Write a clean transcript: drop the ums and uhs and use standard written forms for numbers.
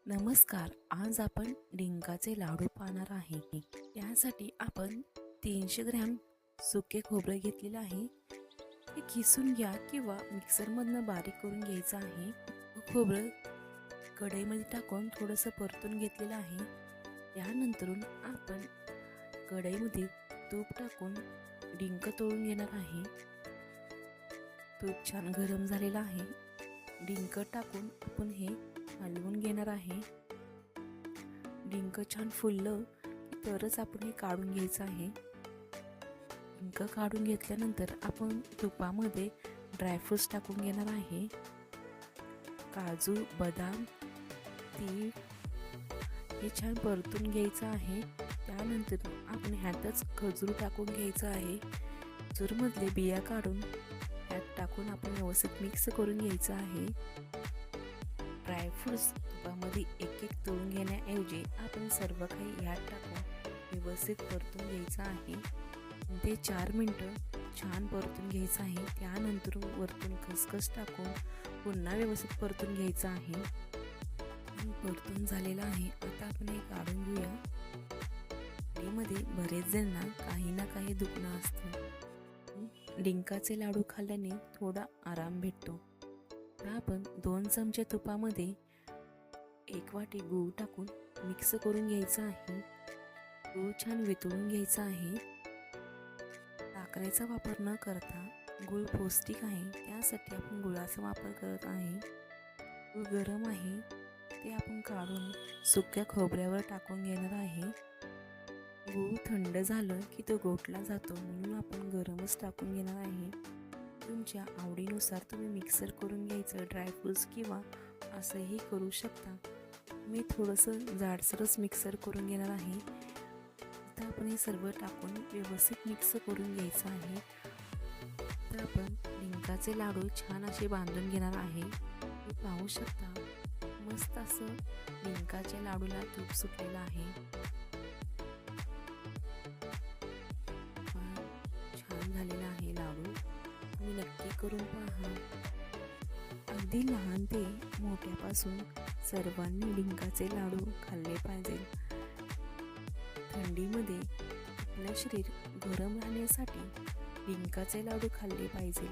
नमस्कार. आज आपण डिंकाचे लाडू पाहणार आहे. यासाठी आपण 300 ग्रॅम सुके खोबरं घेतलेलं आहे. ते किसून घ्या किंवा मिक्सरमधनं बारीक करून घ्यायचं आहे. खोबरं कढईमध्ये टाकून थोडंसं परतून घेतलेलं आहे. त्यानंतरून आपण कढईमध्ये तूप टाकून डिंक तळून घेणार आहे. तूप छान गरम झालेलं आहे. डिंक टाकून आपण हे हलवून घेणार आहे. डिंक छान फुललं की तरच आपण हे काढून घ्यायचं आहे. डिंक काढून घेतल्यानंतर आपण तुपामध्ये ड्रायफ्रूट्स टाकून घेणार आहे. काजू, बदाम, तीळ हे छान परतून घ्यायचं आहे. त्यानंतर आपण ह्यातच खजूर टाकून घ्यायचं आहे. खजूरमधले बिया काढून ह्यात टाकून आपण व्यवस्थित मिक्स करून घ्यायचं आहे. ड्रायफ्रूट्स तुपामध्ये एक एक तळून घेण्याऐवजी आपण सर्व काही ह्यात टाकून व्यवस्थित परतून घ्यायचं आहे. ते 4 मिनटं छान परतून घ्यायचं आहे. त्यानंतर वरतून खसखस टाकून पुन्हा व्यवस्थित परतून घ्यायचं आहे. परतून झालेलं आहे. आता आपण हे काढून घेऊया. मध्ये बरेच जणांना काही ना काही दुखणं असतं. डिंकाचे लाडू खाल्ल्याने थोडा आराम भेटतो. तर आपण 2 चमचे तुपामध्ये 1 वाटी गूळ टाकून मिक्स करून घ्यायचं आहे. गूळ छान वितळून घ्यायचा आहे. साखरेचा वापर न करता गूळ पौष्टिक आहे, त्यासाठी आपण गुळाचा वापर करत आहे. गूळ गरम आहे ते आपण काढून सुक्या खोबऱ्यावर टाकून घेणार आहे. गूळ थंड झालं की तो गोठला जातो, म्हणून आपण गरमच टाकून घेणार आहे. तुमच्या आवडीनुसार तुम्ही मिक्सर करून घ्यायचं. ड्रायफ्रूट्स किंवा असंही करू शकता. मी थोडंसं जाडसरच मिक्सर करून घेणार आहे. आता आपण हे सर्व टाकून व्यवस्थित मिक्स करून घ्यायचं आहे. तर आपण डिंकाचे लाडू छान असे बांधून घेणार आहे. तुम्ही पाहू शकता मस्त असं डिंकाच्या लाडूला तूप सुटलेलं आहे. छान झालेला आहे लाडू. तुम्ही नक्की करून पहा. अगदी लहान ते मोठ्यापासून सर्वांनी डिंकाचे लाडू खाल्ले पाहिजे. थंडीमध्ये आपलं शरीर गरम राहण्यासाठी डिंकाचे लाडू खाल्ले पाहिजे.